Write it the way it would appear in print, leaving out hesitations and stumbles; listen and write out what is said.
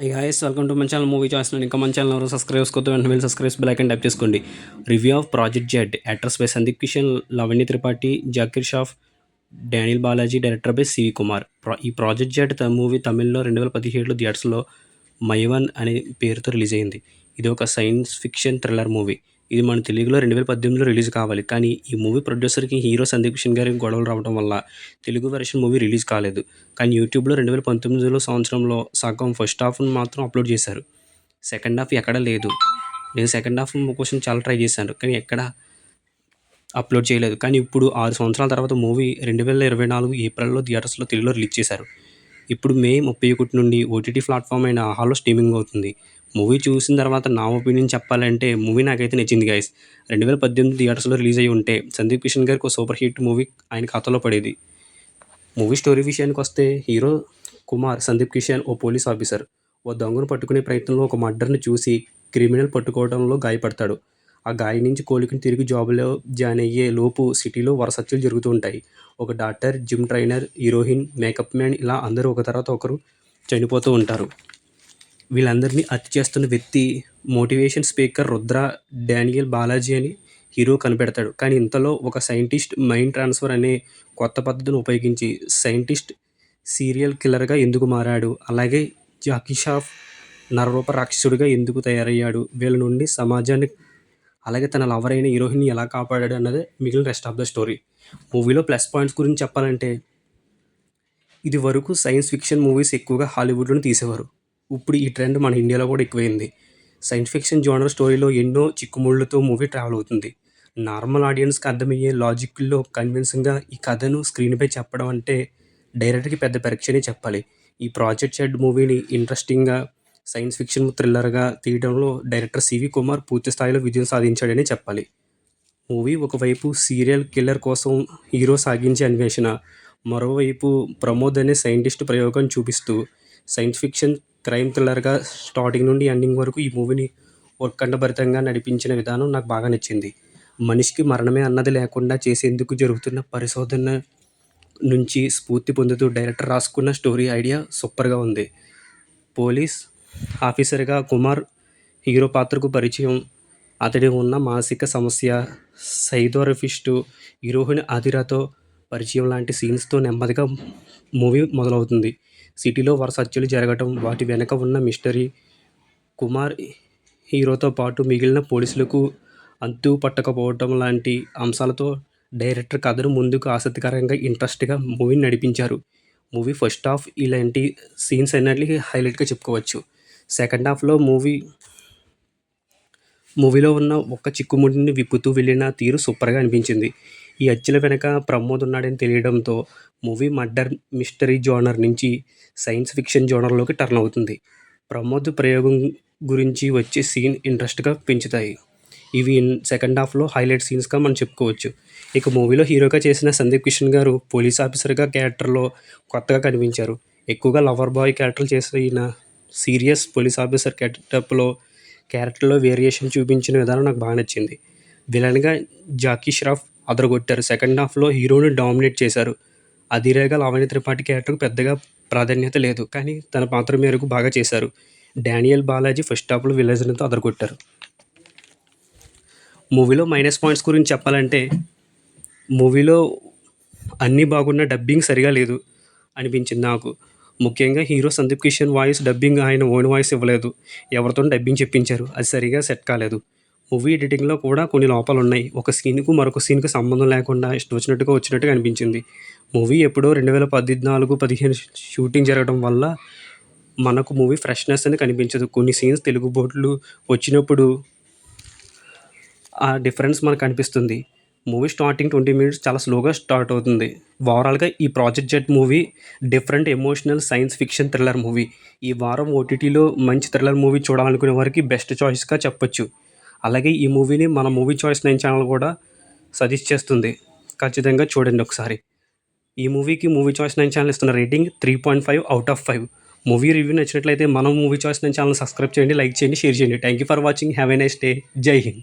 High guys welcome to మన channel movie choice. ఇంకా మన ఛానల్ ఎవరు సబ్స్క్రైబ్ చేసుకోవద్దు, వెంటనే వెళ్ళి సబ్స్క్రైబ్ బెల్ ఐకాన్ ట్యాప్ చేసుకోండి. Review of project Z, actors by Sandeep Kishan, Lavanya Tripathi, Jackie Shroff, Daniel Balaji, director by CV Kumar. ఈ ప్రాజెక్ట్ జెడ్ మూవీ తమిళ్లో 2017లో థియేటర్స్లో మైవన్ అనే పేరుతో రిలీజ్ అయింది. ఇది ఒక సైన్స్ ఫిక్షన్ థ్రిల్లర్ మూవీ. ఇది మన తెలుగులో 2018లో రిలీజ్ కావాలి, కానీ ఈ మూవీ ప్రొడ్యూసర్కి హీరో సందీప్ కిషన్ గారికి గొడవలు రావడం వల్ల తెలుగు వెర్షన్ మూవీ రిలీజ్ కాలేదు. కానీ యూట్యూబ్లో 2019 సంవత్సరంలో సగం ఫస్ట్ హాఫ్ను మాత్రం అప్లోడ్ చేశారు. సెకండ్ హాఫ్ ఎక్కడా లేదు. నేను సెకండ్ హాఫ్ కోసం చాలా ట్రై చేశాను, కానీ ఎక్కడ అప్లోడ్ చేయలేదు. కానీ ఇప్పుడు 6 సంవత్సరాల తర్వాత మూవీ 2024 ఏప్రిల్లో థియేటర్స్లో తెలుగులో రిలీజ్ చేశారు. ఇప్పుడు మే 31 నుండి ఓటీటీ ప్లాట్ఫామ్ అయిన ఆహాలో స్ట్రీమింగ్ అవుతుంది. మూవీ చూసిన తర్వాత నా ఒపీనియన్ చెప్పాలంటే మూవీ నాకైతే నచ్చింది గైస్. 2018 థియేటర్స్లో రిలీజ్ అయ్యి ఉంటే సందీప్ కిషన్ గారికి ఒక సూపర్ హిట్ మూవీ ఆయన ఖాతాలో పడేది. మూవీ స్టోరీ విషయానికి వస్తే, హీరో కుమార్ సందీప్ కిషన్ ఓ పోలీస్ ఆఫీసర్. ఓ దొంగను పట్టుకునే ప్రయత్నంలో ఒక మర్డర్ని చూసి క్రిమినల్ పట్టుకోవడంలో గాయపడతాడు. ఆ గాయం నుంచి కోలుకుని తిరిగి జాబులో జాయిన్ అయ్యే లోపు సిటీలో వరుస హత్యలు జరుగుతూ ఉంటాయి. ఒక doctor, gym trainer, heroine, makeup man, ఇలా అందరూ ఒక తర్వాత ఒకరు చనిపోతూ ఉంటారు. వీళ్ళందరినీ హత్య చేస్తున్న వ్యక్తి motivation speaker Rudra Daniel Balaji అని హీరో కనిపెడతాడు. కానీ ఇంతలో ఒక సైంటిస్ట్ మైండ్ ట్రాన్స్ఫర్ అనే కొత్త పద్ధతిని ఉపయోగించి సైంటిస్ట్ సీరియల్ కిల్లర్గా ఎందుకు మారాడు, అలాగే జాకీ షాఫ్ నరరూప రాక్షసుడిగా ఎందుకు తయారయ్యాడు, వీళ్ళ నుండి సమాజాన్ని అలాగే తన లవర్ అయిన హీరోయిన్ని ఎలా కాపాడాడు అన్నదే మిగిలిన రెస్ట్ ఆఫ్ ద స్టోరీ. మూవీలో ప్లస్ పాయింట్స్ గురించి చెప్పాలంటే, ఇది వరకు సైన్స్ ఫిక్షన్ మూవీస్ ఎక్కువగా హాలీవుడ్లోనే తీసేవారు. ఇప్పుడు ఈ ట్రెండ్ మన ఇండియాలో కూడా ఎక్కువైంది. సైన్స్ ఫిక్షన్ జోనర్ స్టోరీలో ఎన్నో చిక్కుముళ్ళతో మూవీ ట్రావెల్ అవుతుంది. నార్మల్ ఆడియన్స్కి అర్థమయ్యే లాజిక్లో కన్విన్సింగ్గా ఈ కథను స్క్రీన్పై చెప్పడం అంటే డైరెక్టర్కి పెద్ద పరీక్షనే చెప్పాలి. ఈ ప్రాజెక్ట్ జెడ్ మూవీని ఇంట్రెస్టింగ్గా సైన్స్ ఫిక్షన్ థ్రిల్లర్గా తీయడంలో డైరెక్టర్ సివి కుమార్ పూర్తి స్థాయిలో విజయం సాధించాడని చెప్పాలి. మూవీ ఒకవైపు సీరియల్ కిల్లర్ కోసం హీరో సాగించే అన్వేషణ, మరోవైపు ప్రమోద్ అనే సైంటిస్ట్ ప్రయోగం చూపిస్తూ సైన్స్ ఫిక్షన్ క్రైమ్ థ్రిల్లర్గా స్టార్టింగ్ నుండి ఎండింగ్ వరకు ఈ మూవీని ఉత్కంఠభరితంగా నడిపించిన విధానం నాకు బాగా నచ్చింది. మనిషికి మరణమే అన్నది లేకుండా చేసేందుకు జరుగుతున్న పరిశోధన నుంచి స్ఫూర్తి పొందుతూ డైరెక్టర్ రాసుకున్న స్టోరీ ఐడియా సూపర్గా ఉంది. పోలీస్ ఆఫీసర్గా కుమార్ హీరో పాత్రకు పరిచయం, అతడి ఉన్న మానసిక సమస్య, సైకోథెరపిస్టు హీరోయిన్ ఆదిరాతో పరిచయం లాంటి సీన్స్తో నెమ్మదిగా మూవీ మొదలవుతుంది. సిటీలో వరుస హత్యలు జరగటం, వాటి వెనక ఉన్న మిస్టరీ, కుమార్ హీరోతో పాటు మిగిలిన పోలీసులకు అంతు పట్టకపోవటం లాంటి అంశాలతో డైరెక్టర్ కథను ముందుకు ఆసక్తికరంగా ఇంట్రెస్ట్గా మూవీని నడిపించారు. మూవీ ఫస్ట్ హాఫ్ ఇలాంటి సీన్స్ అన్నిటికీ హైలైట్గా చెప్పుకోవచ్చు. సెకండ్ హాఫ్లో మూవీలో ఉన్న ఒక్క చిక్కుముడిని విప్పుతూ వెళ్ళిన తీరు సూపర్గా అనిపించింది. ఈ హత్యల వెనక ప్రమోద్ ఉన్నాడని తెలియడంతో మూవీ మర్డర్ మిస్టరీ జోనర్ నుంచి సైన్స్ ఫిక్షన్ జోనర్లోకి టర్న్ అవుతుంది. ప్రమోద్ ప్రయోగం గురించి వచ్చే సీన్ ఇంట్రెస్ట్గా పెంచుతాయి. ఇవి సెకండ్ హాఫ్లో హైలైట్ సీన్స్గా మనం చెప్పుకోవచ్చు. ఇక మూవీలో హీరోగా చేసిన సందీప్ కిషన్ గారు పోలీస్ ఆఫీసర్గా క్యారెక్టర్లో కొత్తగా కనిపించారు. ఎక్కువగా లవర్ బాయ్ క్యారెక్టర్ చేసిన సీరియస్ పోలీస్ ఆఫీసర్ క్యారెక్టర్లో వేరియేషన్ చూపించిన విధానం నాకు బాగా నచ్చింది. విలన్గా జాకీ ష్రాఫ్ అదరగొట్టారు. సెకండ్ హాఫ్లో హీరోని డామినేట్ చేశారు. అదిరేగా లవణ్య త్రిపాఠి క్యారెక్టర్కు పెద్దగా ప్రాధాన్యత లేదు, కానీ తన పాత్ర మేరకు బాగా చేశారు. డానియల్ బాలాజీ ఫస్ట్ హాఫ్లో విలన్తో అదరగొట్టారు. మూవీలో మైనస్ పాయింట్స్ గురించి చెప్పాలంటే, మూవీలో అన్నీ బాగున్న డబ్బింగ్ సరిగా లేదు అనిపించింది నాకు. ముఖ్యంగా hero Sandeep Kishan voice dubbing ఆయన ఓన్ వాయిస్ ఇవ్వలేదు, ఎవరితో డబ్బింగ్ చెప్పించారు, అది సరిగా సెట్ కాలేదు. మూవీ ఎడిటింగ్లో కూడా కొన్ని లోపాలు ఉన్నాయి. ఒక సీన్కు మరొక సీన్కి సంబంధం లేకుండా ఇష్టం వచ్చినట్టుగా అనిపించింది. మూవీ ఎప్పుడో 2014-15 షూటింగ్ జరగడం వల్ల మనకు మూవీ ఫ్రెష్నెస్ అని కనిపించదు. కొన్ని సీన్స్ తెలుగు బోర్డులు వచ్చినప్పుడు ఆ డిఫరెన్స్ మనకు అనిపిస్తుంది. మూవీ స్టార్టింగ్ 20 minutes చాలా స్లోగా స్టార్ట్ అవుతుంది. ఓవరాల్గా ఈ project Z movie different emotional science fiction thriller movie. ఈ వారం ఓటీటీలో మంచి థ్రిల్లర్ మూవీ చూడాలనుకునే వారికి బెస్ట్ చాయిస్గా చెప్పొచ్చు. అలాగే ఈ మూవీని మన మూవీ చాయిస్ 9 ఛానల్ కూడా సజెస్ట్ చేస్తుంది. ఖచ్చితంగా చూడండి ఒకసారి. ఈ మూవీకి మూవీ చాయిస్ 9 ఛానల్ ఇస్తున్న రేటింగ్ 3.5/5. మూవీ రివ్యూ నచ్చినట్లయితే మనం మూవీ చాయిస్ 9 ఛానల్ సబ్స్క్రైబ్ చేయండి, లైక్ చేయండి, షేర్ చేయండి. Thank you for watching. Have a nice day. జై హింద్.